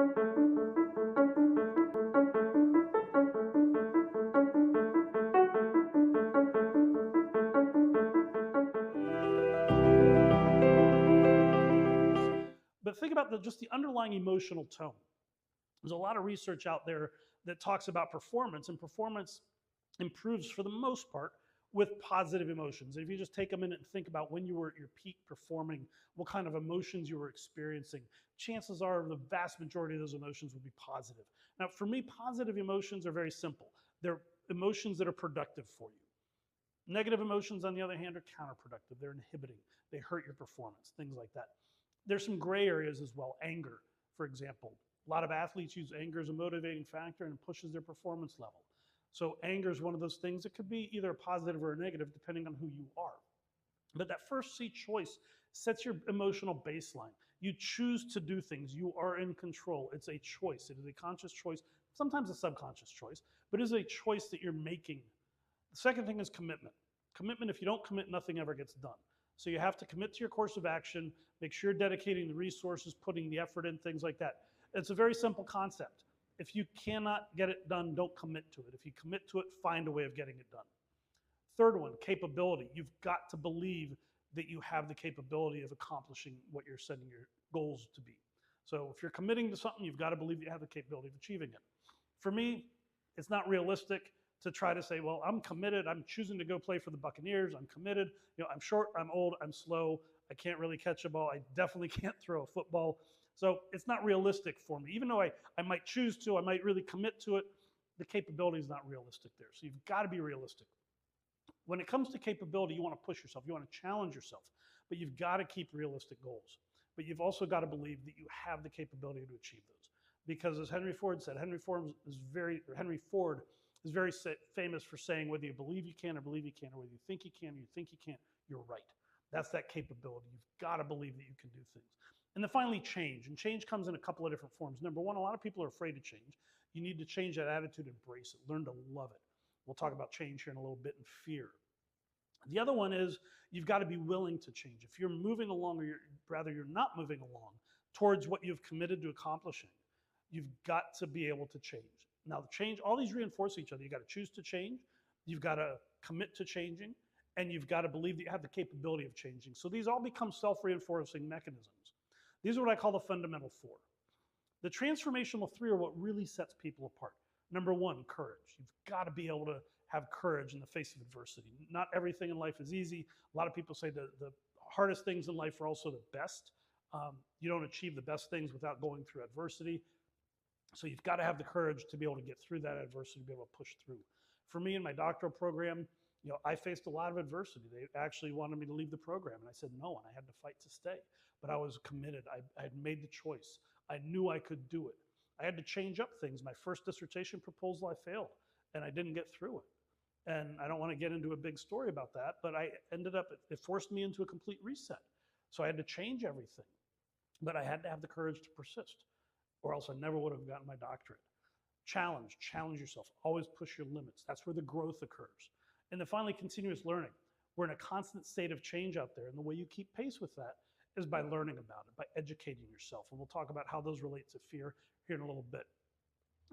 But think about just the underlying emotional tone. There's a lot of research out there that talks about performance, and performance improves for the most part with positive emotions. If you just take a minute and think about when you were at your peak performing, what kind of emotions you were experiencing, chances are the vast majority of those emotions would be positive. Now, for me, positive emotions are very simple. They're emotions that are productive for you. Negative emotions, on the other hand, are counterproductive. They're inhibiting. They hurt your performance, things like that. There's some gray areas as well. Anger, for example. A lot of athletes use anger as a motivating factor and it pushes their performance level. So anger is one of those things that could be either a positive or a negative depending on who you are. But that first C, choice, sets your emotional baseline. You choose to do things. You are in control. It's a choice. It is a conscious choice, sometimes a subconscious choice, but it is a choice that you're making. The second thing is commitment. Commitment, if you don't commit, nothing ever gets done. So you have to commit to your course of action, make sure you're dedicating the resources, putting the effort in, things like that. It's a very simple concept. If you cannot get it done, don't commit to it. If you commit to it, find a way of getting it done. Third one, capability. You've got to believe that you have the capability of accomplishing what you're setting your goals to be. So if you're committing to something, you've got to believe you have the capability of achieving it. For me, it's not realistic to try to say, well, I'm committed. I'm choosing to go play for the Buccaneers. I'm committed. I'm short, I'm old, I'm slow. I can't really catch a ball. I definitely can't throw a football. So it's not realistic for me. Even though I might choose to, I might really commit to it, the capability is not realistic there. So you've got to be realistic. When it comes to capability, you want to push yourself. You want to challenge yourself. But you've got to keep realistic goals. But you've also got to believe that you have the capability to achieve those. Because as Henry Ford said, Henry Ford is very famous for saying, whether you believe you can or believe you can, or whether you think you can or you think you can't, you're right. That's that capability. You've got to believe that you can do things. And then finally, change. And change comes in a couple of different forms. Number one, a lot of people are afraid to change. You need to change that attitude, embrace it, learn to love it. We'll talk about change here in a little bit, and fear. The other one is you've got to be willing to change. If you're moving along, or you're not moving along towards what you've committed to accomplishing, you've got to be able to change. Now, change, all these reinforce each other. You've got to choose to change, you've got to commit to changing, and you've got to believe that you have the capability of changing. So these all become self-reinforcing mechanisms. These are what I call the fundamental four. The transformational three are what really sets people apart. Number one, courage. You've got to be able to have courage in the face of adversity. Not everything in life is easy. A lot of people say the hardest things in life are also the best. You don't achieve the best things without going through adversity. So you've got to have the courage to be able to get through that adversity, to be able to push through. For me in my doctoral program, I faced a lot of adversity. They actually wanted me to leave the program, and I said no, and I had to fight to stay. But I was committed. I had made the choice. I knew I could do it. I had to change up things. My first dissertation proposal, I failed, and I didn't get through it. And I don't want to get into a big story about that, but I ended up, it forced me into a complete reset. So I had to change everything. But I had to have the courage to persist, or else I never would have gotten my doctorate. Challenge yourself. Always push your limits. That's where the growth occurs. And then finally, continuous learning. We're in a constant state of change out there, and the way you keep pace with that is by learning about it, by educating yourself. And we'll talk about how those relate to fear here in a little bit.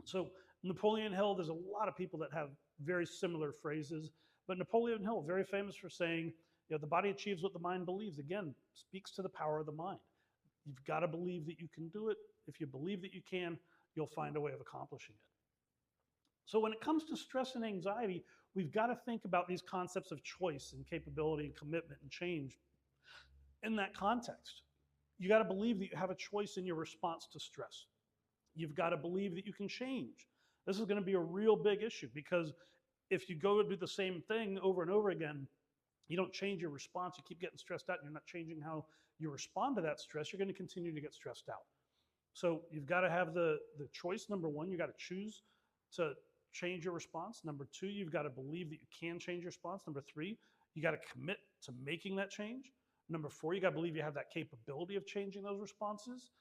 So Napoleon Hill, there's a lot of people that have very similar phrases, but Napoleon Hill, very famous for saying, the body achieves what the mind believes. Again, speaks to the power of the mind. You've got to believe that you can do it. If you believe that you can, you'll find a way of accomplishing it. So when it comes to stress and anxiety, we've got to think about these concepts of choice and capability and commitment and change in that context. You got to believe that you have a choice in your response to stress. You've got to believe that you can change. This is going to be a real big issue, because if you go and do the same thing over and over again, you don't change your response, you keep getting stressed out, and you're not changing how you respond to that stress, you're going to continue to get stressed out. So you've got to have the choice. Number one, you got to choose to change your response. Number two, you've got to believe that you can change your response. Number three, you got to commit to making that change. Number four, you got to believe you have that capability of changing those responses.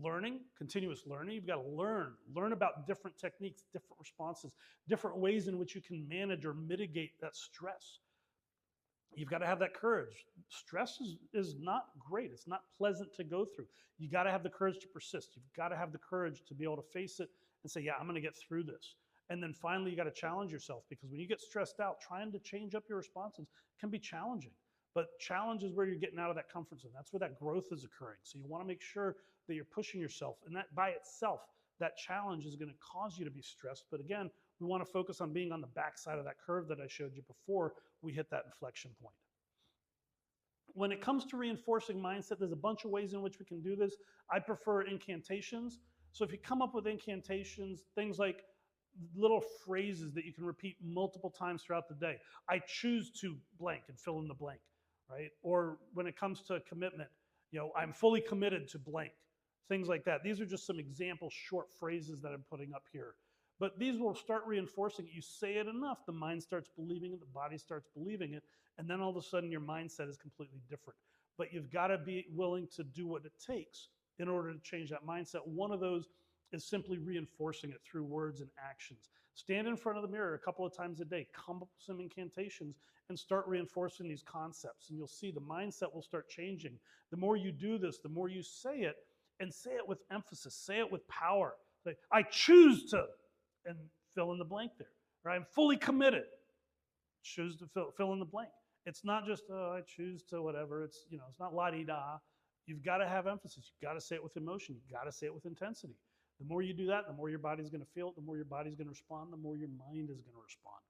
Learning, continuous learning. You've got to learn about different techniques, different responses, different ways in which you can manage or mitigate that stress. You've got to have that courage. Stress is not great. It's not pleasant to go through. You got to have the courage to persist. You've got to have the courage to be able to face it and say, yeah, I'm going to get through this. And then finally, you got to challenge yourself, because when you get stressed out, trying to change up your responses can be challenging. But challenge is where you're getting out of that comfort zone. That's where that growth is occurring. So you want to make sure that you're pushing yourself. And that by itself, that challenge is going to cause you to be stressed. But again, we want to focus on being on the backside of that curve that I showed you before we hit that inflection point. When it comes to reinforcing mindset, there's a bunch of ways in which we can do this. I prefer incantations. So if you come up with incantations, things like little phrases that you can repeat multiple times throughout the day. I choose to blank, and fill in the blank, right? Or when it comes to commitment, I'm fully committed to blank. Things like that. These are just some example short phrases that I'm putting up here. But these will start reinforcing it. You say it enough, the mind starts believing it, the body starts believing it, and then all of a sudden your mindset is completely different. But you've got to be willing to do what it takes in order to change that mindset. One of those is simply reinforcing it through words and actions. Stand in front of the mirror a couple of times a day, come up with some incantations, and start reinforcing these concepts. And you'll see the mindset will start changing. The more you do this, the more you say it, and say it with emphasis, say it with power. Say, I choose to, and fill in the blank there. Or I'm fully committed. Choose to fill in the blank. It's not just, I choose to whatever. It's not la-di-da. You've got to have emphasis. You've got to say it with emotion. You've got to say it with intensity. The more you do that, the more your body's going to feel it, the more your body's going to respond, the more your mind is going to respond.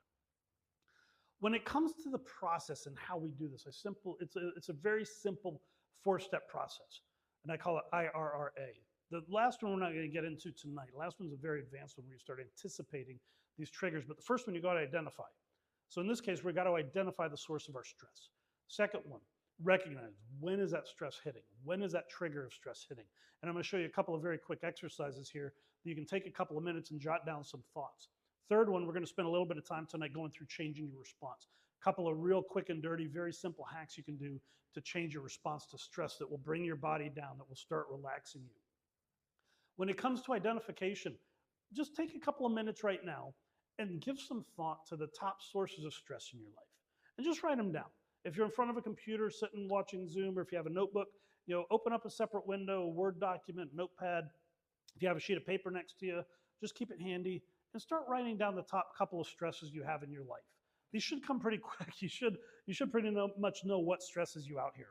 When it comes to the process and how we do this, it's a very simple 4-step process, and I call it IRRA. The last one we're not going to get into tonight. The last one's a very advanced one where you start anticipating these triggers, but the first one you got to identify. So in this case, we've got to identify the source of our stress. Second one, recognize when is that stress hitting? When is that trigger of stress hitting? And I'm going to show you a couple of very quick exercises here that you can take a couple of minutes and jot down some thoughts. Third one, we're going to spend a little bit of time tonight going through changing your response. A couple of real quick and dirty, very simple hacks you can do to change your response to stress that will bring your body down, that will start relaxing you. When it comes to identification, just take a couple of minutes right now and give some thought to the top sources of stress in your life. And just write them down. If you're in front of a computer sitting watching Zoom, or if you have a notebook, open up a separate window, a Word document, notepad. If you have a sheet of paper next to you, just keep it handy and start writing down the top couple of stresses you have in your life. These should come pretty quick. You should pretty much know what stresses you out here.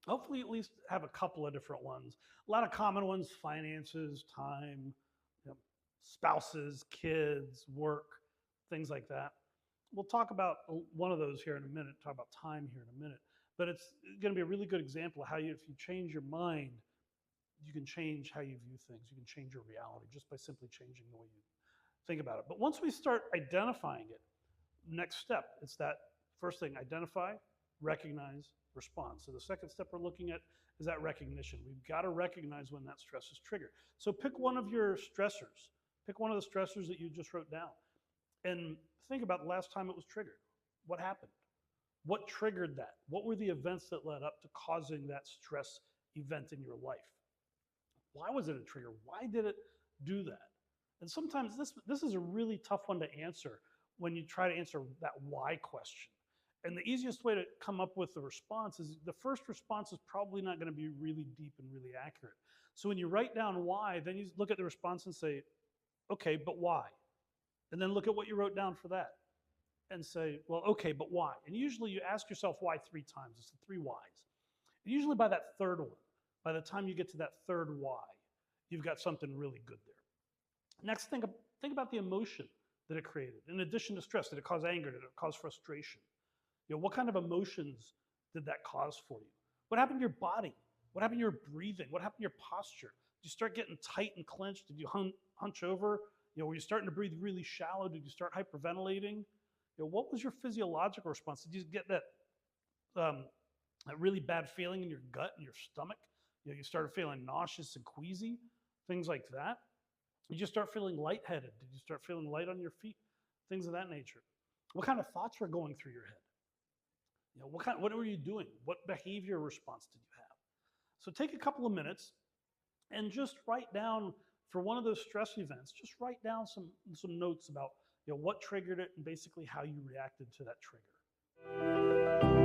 Hopefully at least have a couple of different ones. A lot of common ones: finances, time, spouses, kids, work, things like that. We'll talk about one of those here in a minute, talk about time here in a minute. But it's going to be a really good example of how if you change your mind, you can change how you view things. You can change your reality just by simply changing the way you think about it. But once we start identifying it, next step, it's that first thing: identify, recognize, respond. So the second step we're looking at is that recognition. We've got to recognize when that stress is triggered. So pick one of your stressors. Pick one of the stressors that you just wrote down and think about the last time it was triggered. What happened? What triggered that? What were the events that led up to causing that stress event in your life? Why was it a trigger? Why did it do that? And sometimes this is a really tough one to answer when you try to answer that why question. And the easiest way to come up with the response is the first response is probably not going to be really deep and really accurate. So when you write down why, then you look at the response and say, okay, but why? And then look at what you wrote down for that and say, well, okay, but why? And usually you ask yourself why 3 times. It's the 3 whys. And usually by that third one, by the time you get to that third why, you've got something really good there. Next, think about the emotion that it created. In addition to stress, did it cause anger? Did it cause frustration? What kind of emotions did that cause for you? What happened to your body? What happened to your breathing? What happened to your posture? Did you start getting tight and clenched? Did you hunch over? Were you starting to breathe really shallow? Did you start hyperventilating? what was your physiological response? Did you get that really bad feeling in your gut and your stomach? You started feeling nauseous and queasy, things like that. You just start feeling lightheaded. Did you start feeling light on your feet? Things of that nature. What kind of thoughts were going through your head? What were you doing? What behavior response did you have? So take a couple of minutes and just write down, for one of those stress events, just write down some notes about what triggered it and basically how you reacted to that trigger.